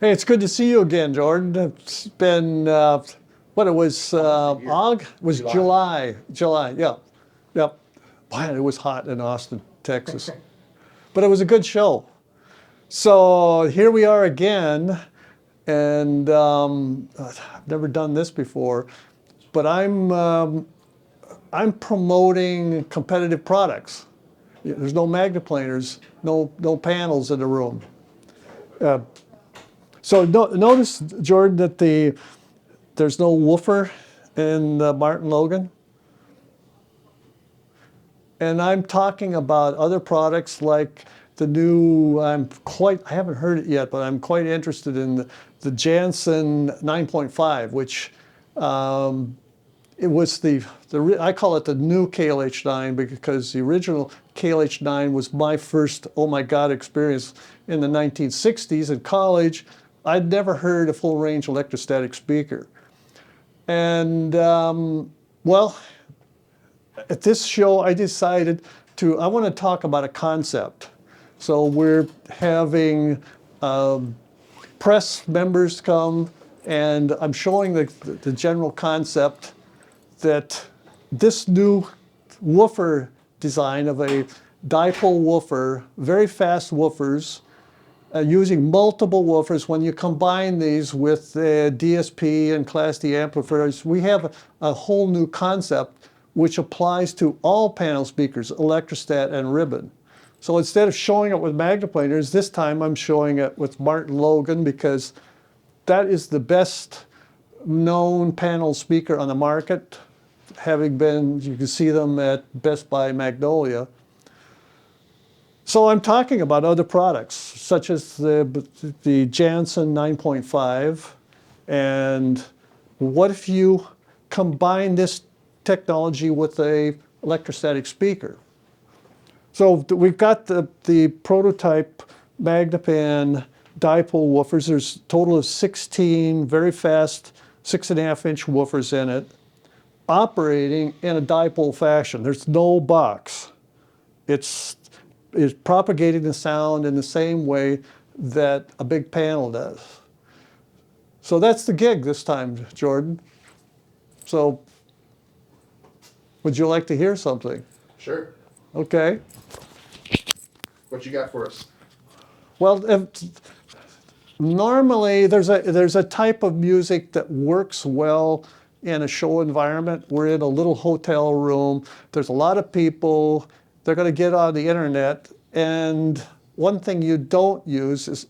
Hey, it's good to see you again, Jordan. It's been, what it was, was July. July, yeah. Yep. Boy, it was hot in Austin, Texas. But it was a good show. So here we are again, and I've never done this before, but I'm promoting competitive products. There's no magneplaners, no panels in the room. So notice, Jordan, that there's no woofer in the Martin Logan. And I'm talking about other products like the new, I haven't heard it yet, but I'm quite interested in the Jansen 9.5, which it was I call it the new KLH9 because the original KLH9 was my first, oh my God, experience in the 1960s in college. I'd never heard a full range electrostatic speaker. And well, at this show, I decided I want to talk about a concept. So we're having press members come, and I'm showing the general concept that this new woofer design of a dipole woofer, very fast woofers, using multiple woofers, when you combine these with DSP and Class D amplifiers, we have a whole new concept which applies to all panel speakers, electrostat and ribbon. So instead of showing it with magneplaners, this time I'm showing it with Martin Logan because that is the best known panel speaker on the market, having been, you can see them at Best Buy Magnolia. So I'm talking about other products, such as the Jansen 9.5, and what if you combine this technology with a electrostatic speaker? So we've got the prototype Magnepan Dipole woofers. There's a total of 16 very fast 6.5-inch woofers in it, operating in a dipole fashion. There's no box. It's propagating the sound in the same way that a big panel does. So that's the gig this time, Jordan. So would you like to hear something? Sure. Okay. What you got for us? Well, normally there's a type of music that works well in a show environment. We're in a little hotel room. There's a lot of people. They're going to get on the internet, and one thing you don't use is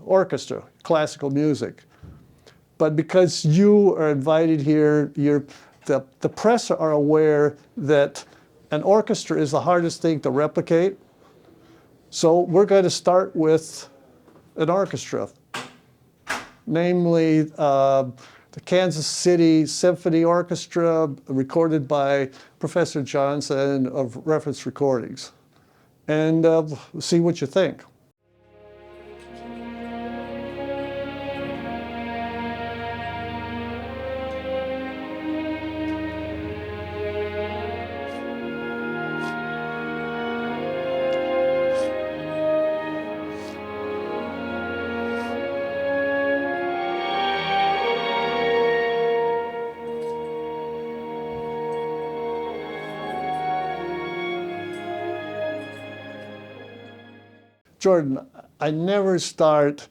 orchestra, classical music. But because you are invited here, the press are aware that an orchestra is the hardest thing to replicate. So we're going to start with an orchestra, namely the Kansas City Symphony Orchestra, recorded by Professor Johnson of Reference Recordings. And see what you think. Jordan, I never start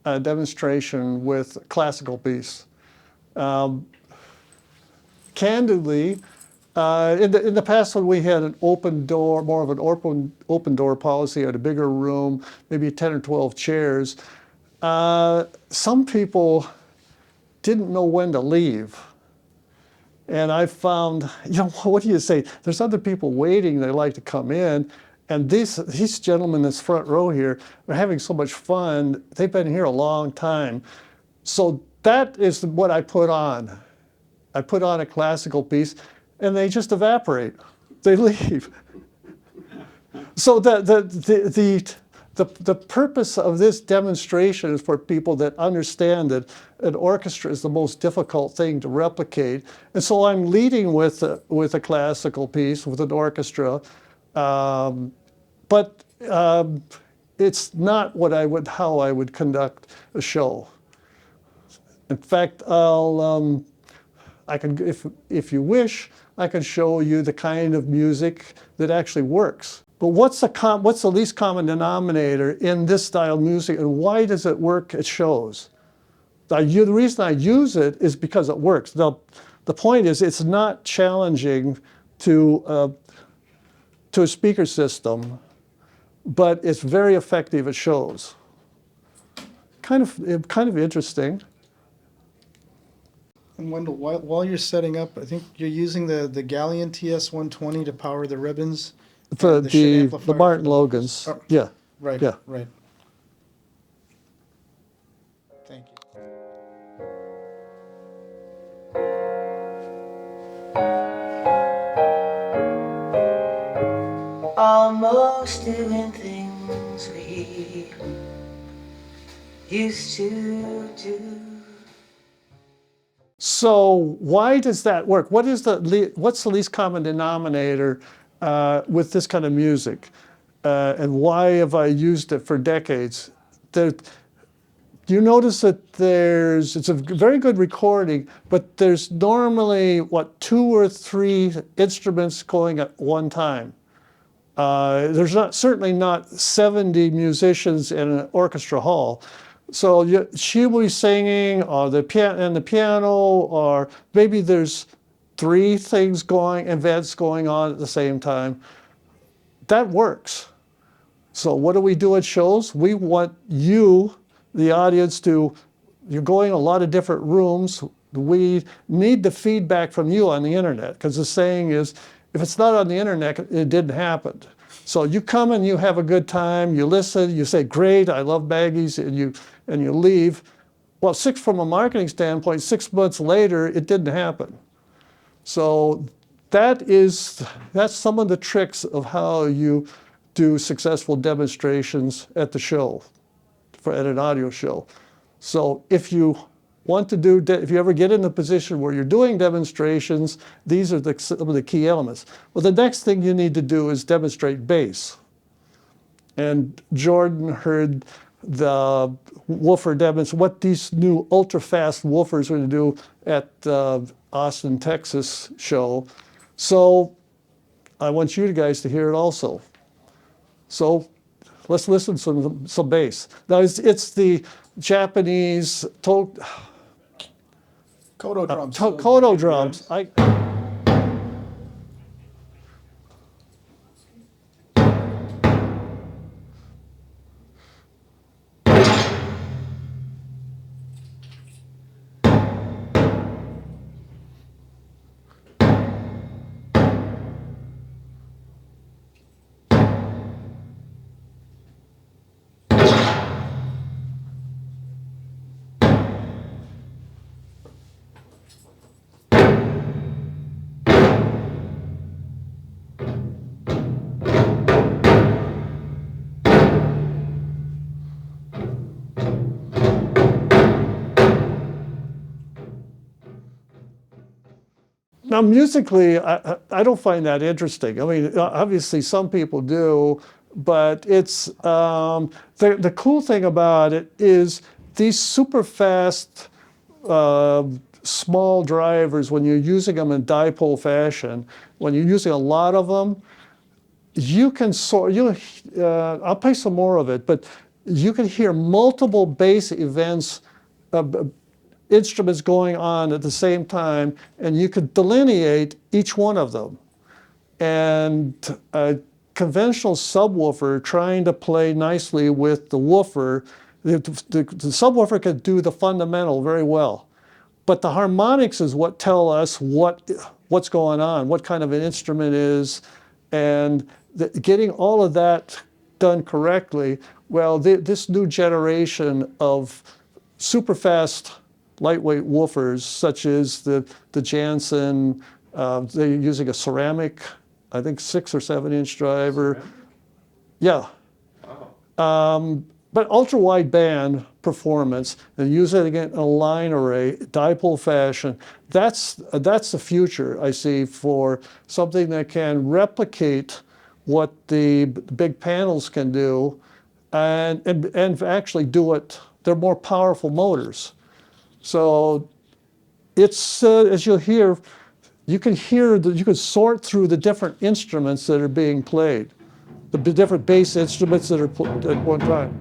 a demonstration with a classical piece. Candidly, in the past when we had an open door, more of an open door policy at a bigger room, maybe 10 or 12 chairs, some people didn't know when to leave. And I found, what do you say? There's other people waiting, they like to come in. And these gentlemen in this front row here are having so much fun. They've been here a long time. So that is what I put on. I put on a classical piece, and they just evaporate. They leave. So the purpose of this demonstration is for people that understand that an orchestra is the most difficult thing to replicate. And so I'm leading with a classical piece, with an orchestra. But it's not how I would conduct a show. In fact, I can, if you wish, I can show you the kind of music that actually works. But what's the least common denominator in this style of music, and why does it work at shows? The reason I use it is because it works. Now, the point is, it's not challenging to a speaker system, but it's very effective at shows. Kind of interesting. And Wendell, while you're setting up, I think you're using the Galleon TS-120 to power the ribbons. For Shin the amplifier Martin for Logans. Oh, Yeah. right, Yeah. right. Thank you. Almost doing things we used to do. So why does that work? What's the least common denominator with this kind of music? And why have I used it for decades? You notice that it's a very good recording, but there's normally, 2 or 3 instruments going at one time. There's certainly not 70 musicians in an orchestra hall. So she will be singing, or the piano, or maybe there's 3 events going on at the same time. That works. So what do we do at shows? We want you, the audience, you're going a lot of different rooms. We need the feedback from you on the internet, because the saying is, if it's not on the internet, it didn't happen. So you come and you have a good time, you listen, you say, great, I love baggies, and you leave. Well, from a marketing standpoint, 6 months later, it didn't happen. So that's some of the tricks of how you do successful demonstrations at the show, at an audio show. So if you ever get in a position where you're doing demonstrations, these are some of the key elements. Well, the next thing you need to do is demonstrate bass. And Jordan heard the woofer demonstration, what these new ultra-fast woofers are going to do at Austin, Texas show. So I want you guys to hear it also. So let's listen to some bass. Now it's the Japanese Kodo drums. Kodo drums. Now, musically, I don't find that interesting. I mean, obviously, some people do, but it's the cool thing about it is these super fast small drivers, when you're using them in dipole fashion, when you're using a lot of them, you can I'll play some more of it, but you can hear multiple bass events, instruments going on at the same time, and you could delineate each one of them. And a conventional subwoofer trying to play nicely with the woofer, the subwoofer could do the fundamental very well. But the harmonics is what tell us what's going on, what kind of an instrument is, and getting all of that done correctly. Well, this new generation of super fast lightweight woofers, such as the Jansen, they're using a ceramic, I think 6 or 7 inch driver. Ceramic? Yeah. Wow. But ultra wide band performance, and use it again in a line array, dipole fashion. That's the future I see for something that can replicate what the big panels can do, and actually do it. They're more powerful motors. So it's, as you'll hear, you can sort through the different instruments that are being played, the different bass instruments that are played at one time.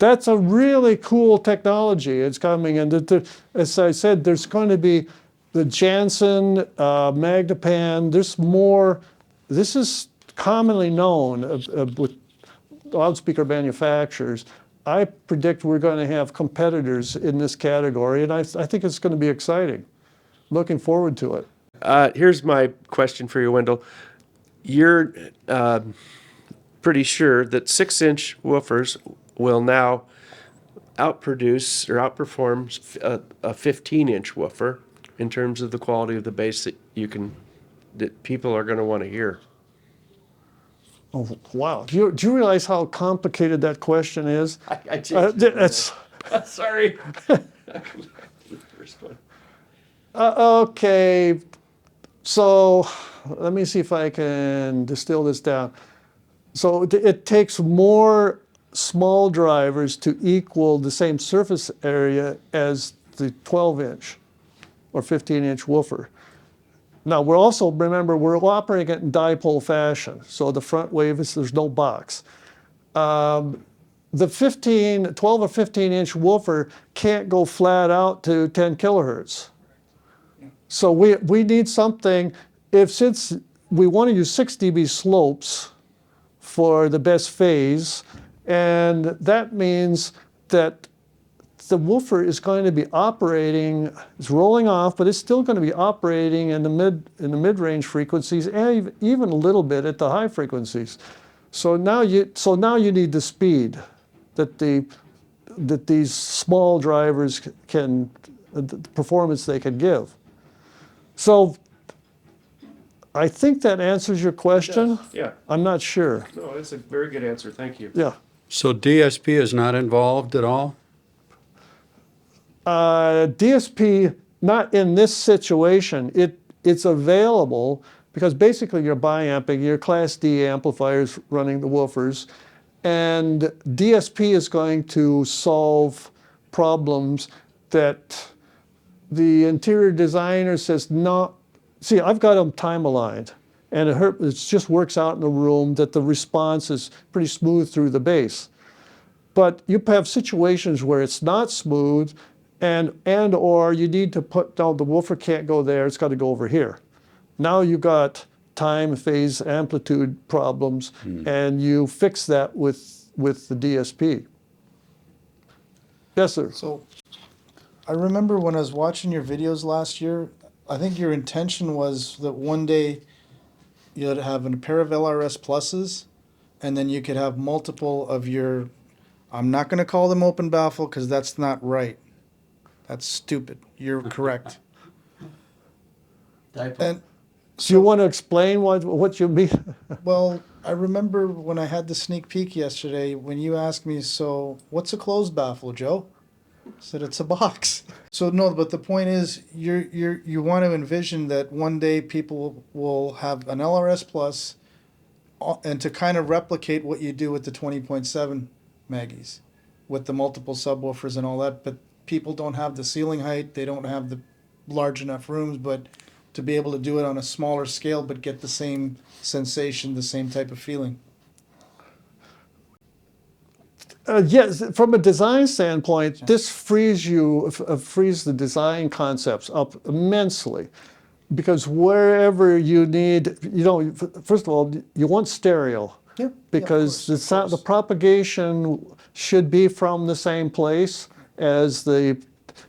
That's a really cool technology. It's coming, and as I said, there's going to be the Janssen, Magnepan. There's more. This is commonly known with loudspeaker manufacturers. I predict we're going to have competitors in this category, and I think it's going to be exciting. Looking forward to it. Here's my question for you, Wendell. You're pretty sure that 6-inch woofers will now outproduce or outperform a 15-inch woofer in terms of the quality of the bass that people are going to want to hear. Oh, wow. Do you realize how complicated that question is? I changed it. Sorry. First one. Okay, so let me see if I can distill this down. So it takes more small drivers to equal the same surface area as the 12-inch or 15-inch woofer. Now, remember, we're operating it in dipole fashion. So the front wave is, there's no box. The 12 or 15-inch woofer can't go flat out to 10 kilohertz. So we need something, since we want to use 6 dB slopes for the best phase, and that means that the woofer is going to be operating, it's rolling off, but it's still going to be operating in the mid-range frequencies and even a little bit at the high frequencies. So now you need the speed that these small drivers can, the performance they can give. So I think that answers your question. Yeah. I'm not sure. No, that's a very good answer. Thank you. Yeah. So DSP is not involved at all? DSP, not in this situation. It's available because basically you're biamping, your Class D amplifiers running the woofers, and DSP is going to solve problems that the interior designer says, no. See, I've got them time aligned, and it just works out in the room that the response is pretty smooth through the bass. But you have situations where it's not smooth, or you need to put down, the woofer can't go there, it's got to go over here. Now you've got time, phase, amplitude problems, and you fix that with the DSP. Yes, sir. So I remember when I was watching your videos last year, I think your intention was that one day you'd have a pair of LRS pluses, and then you could have multiple of your, I'm not going to call them open baffle because that's not right. That's stupid. You're correct. And Do you want to explain what you mean? well, I remember when I had the sneak peek yesterday when you asked me, so what's a closed baffle, Joe? I said it's a box. So no, but the point is you want to envision that one day people will have an LRS plus and to kind of replicate what you do with the 20.7 Maggies with the multiple subwoofers and all that, but people don't have the ceiling height, they don't have the large enough rooms, but to be able to do it on a smaller scale but get the same sensation, the same type of feeling. Yes, from a design standpoint, this frees the design concepts up immensely, because wherever you need, first of all, you want stereo, because the propagation should be from the same place as the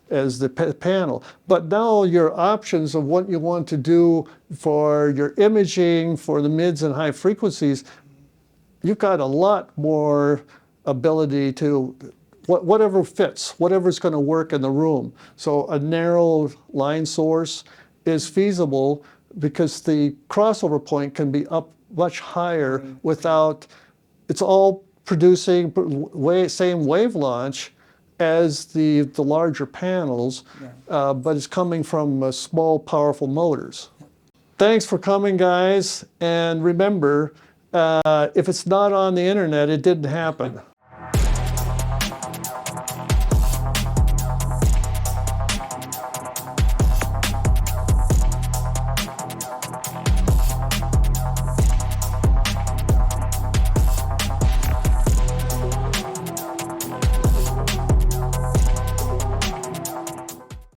as the panel. But now your options of what you want to do for your imaging for the mids and high frequencies, you've got a lot more ability to whatever fits, whatever's going to work in the room. So a narrow line source is feasible because the crossover point can be up much higher without, it's all producing same wave launch as the larger panels, but it's coming from small, powerful motors. Thanks for coming, guys. And remember, if it's not on the internet, it didn't happen.